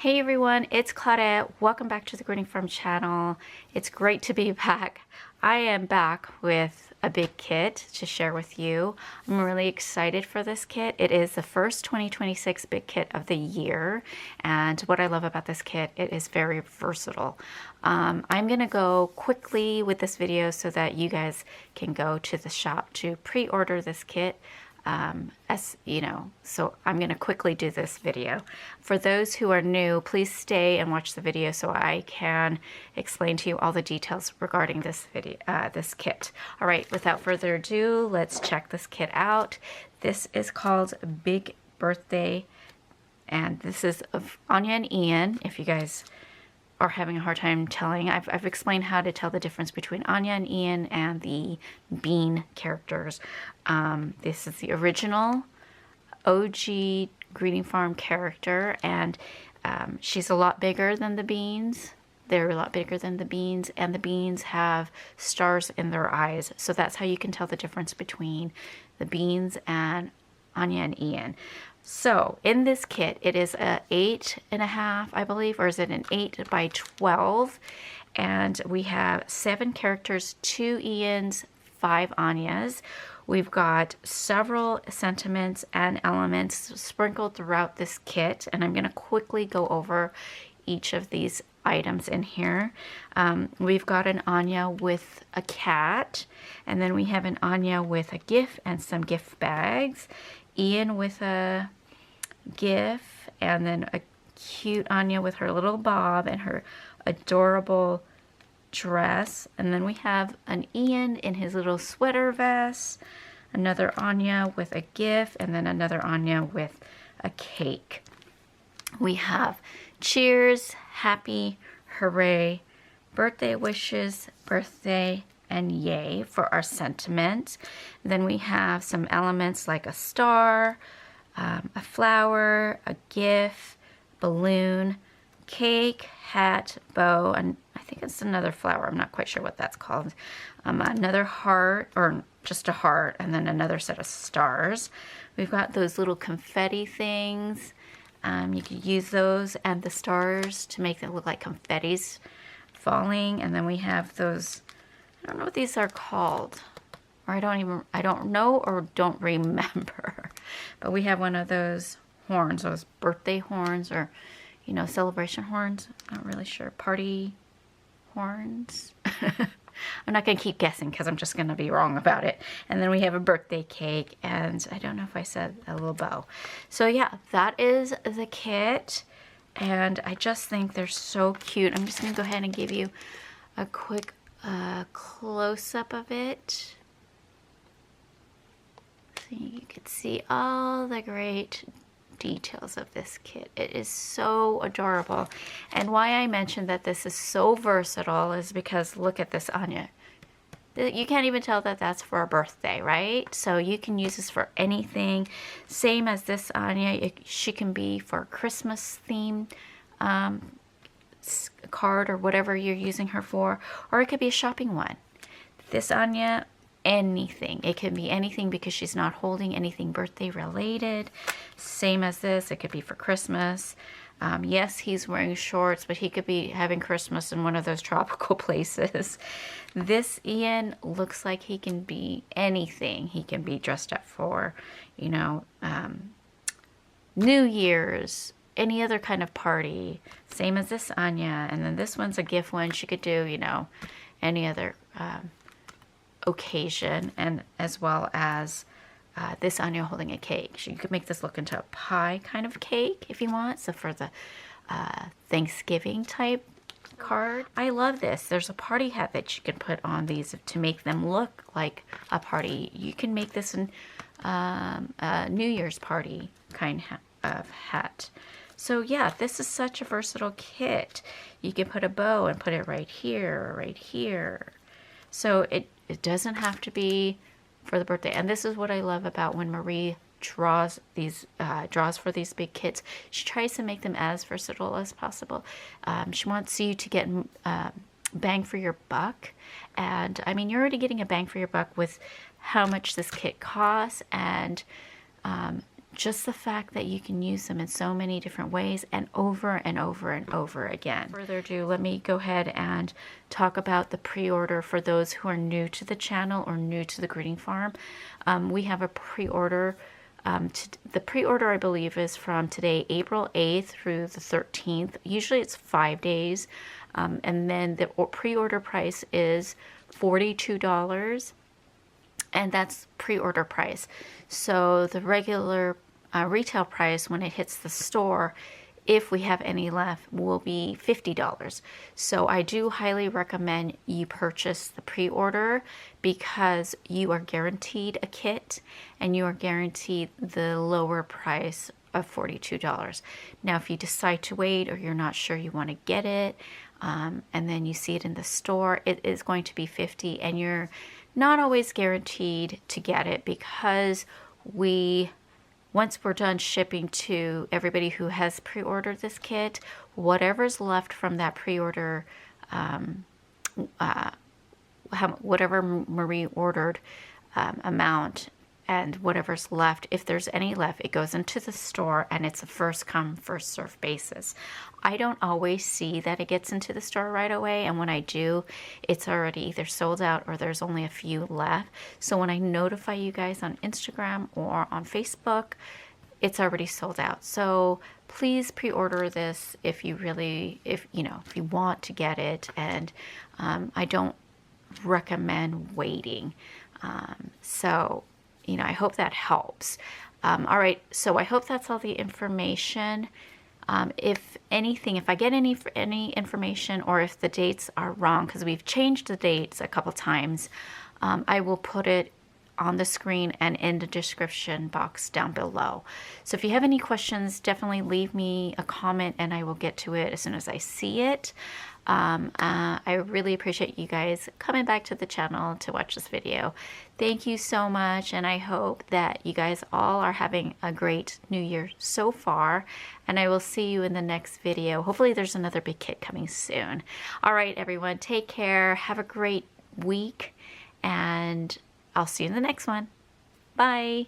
Hey everyone, it's Claudette. Welcome back to the Greening Farm channel. It's great to be back. I am back with a big kit to share with you. I'm really excited for this kit. It is the first 2026 big kit of the year, and what I love about this kit, it is very versatile. I'm gonna go quickly with this video so that you guys can go to the shop to pre-order this kit. As you know, so I'm going to quickly do this video. For those who are new, please stay and watch the video so I can explain to you all the details regarding this video, this kit. All right, without further ado, let's check this kit out. This is called Big Birthday, and this is of Anya and Ian. If you guys are having a hard time telling, I've explained how to tell the difference between Anya and Ian and the Bean characters. This is the original OG Greening Farm character, and she's a lot bigger than the Beans. They're a lot bigger than the Beans, and the Beans have stars in their eyes. So that's how you can tell the difference between the Beans and Anya and Ian. So in this kit, it is a 8.5, I believe, or is it an 8 by 12? And we have 7 characters, 2 Ians, 5 Anyas. We've got several sentiments and elements sprinkled throughout this kit, and I'm going to quickly go over each of these items in here. We've got an Anya with a cat, and then we have an Anya with a gift and some gift bags. Ian with a gif, and then a cute Anya with her little bob and her adorable dress. And then we have an Ian in his little sweater vest, another Anya with a gif, and then another Anya with a cake. We have cheers, happy, hooray, birthday wishes, birthday, and yay for our sentiment. Then we have some elements like a star, a flower, a gif, balloon, cake, hat, bow, and I think it's another flower. I'm not quite sure what that's called. Another heart, or just a heart, and then another set of stars. We've got those little confetti things. You could use those and the stars to make them look like confetti's falling. And then we have those, I don't know what these are called, or I don't know or don't remember. But we have one of those horns, those birthday horns, or, you know, celebration horns. Not really sure. Party horns. I'm not going to keep guessing because I'm just going to be wrong about it. And then we have a birthday cake, and I don't know if I said a little bow. So yeah, that is the kit, and I just think they're so cute. I'm just going to go ahead and give you a quick close-up of it. So you can see all the great details of this kit. It is so adorable. And why I mentioned that this is so versatile is because look at this Anya. You can't even tell that that's for a birthday, right? So you can use this for anything. Same as this Anya, she can be for a Christmas theme card or whatever you're using her for, or it could be a shopping one. This Anya, anything. It can be anything because she's not holding anything birthday related. Same as this, it could be for Christmas. Yes, he's wearing shorts, but he could be having Christmas in one of those tropical places. This Ian looks like he can be anything. He can be dressed up for, you know, New Year's, any other kind of party. Same as this Anya. And then this one's a gift one. She could do, you know, any other occasion, and as well as this Anya holding a cake. So you could make this look into a pie kind of cake if you want. So for the Thanksgiving type card. I love this. There's a party hat that you can put on these to make them look like a party. You can make this in a New Year's party kind of hat. So yeah, this is such a versatile kit. You can put a bow and put it right here or right here. So it doesn't have to be for the birthday. And this is what I love about when Marie draws these draws for these big kits. She tries to make them as versatile as possible. She wants you to get bang for your buck. And I mean, you're already getting a bang for your buck with how much this kit costs, and just the fact that you can use them in so many different ways and over and over and over again. Further ado, let me go ahead and talk about the pre-order for those who are new to the channel or new to the Greening Farm. We have a pre-order. The pre-order, I believe, is from today, April 8th through the 13th. Usually it's 5 days. And then the pre-order price is $42. And that's pre-order price. So the regular retail price when it hits the store, if we have any left, will be $50. So I do highly recommend you purchase the pre-order because you are guaranteed a kit and you are guaranteed the lower price of $42. Now, if you decide to wait or you're not sure you want to get it, and then you see it in the store, it is going to be $50, and you're not always guaranteed to get it because once we're done shipping to everybody who has pre-ordered this kit, whatever's left from that pre-order, whatever Marie ordered amount, and whatever's left, if there's any left, it goes into the store and it's a first come, first serve basis. I don't always see that it gets into the store right away, and when I do, it's already either sold out or there's only a few left. So when I notify you guys on Instagram or on Facebook, it's already sold out. So please pre-order this if you want to get it, and I don't recommend waiting. I hope that helps. All right, so I hope that's all the information. If anything, if I get any information or if the dates are wrong, because we've changed the dates a couple times, I will put it on the screen and in the description box down below. So if you have any questions, definitely leave me a comment and I will get to it as soon as I see it. I really appreciate you guys coming back to the channel to watch this video. Thank you so much, and I hope that you guys all are having a great new year so far, and I will see you in the next video. Hopefully there's another big kit coming soon. All right, everyone, take care, have a great week, and I'll see you in the next one. Bye.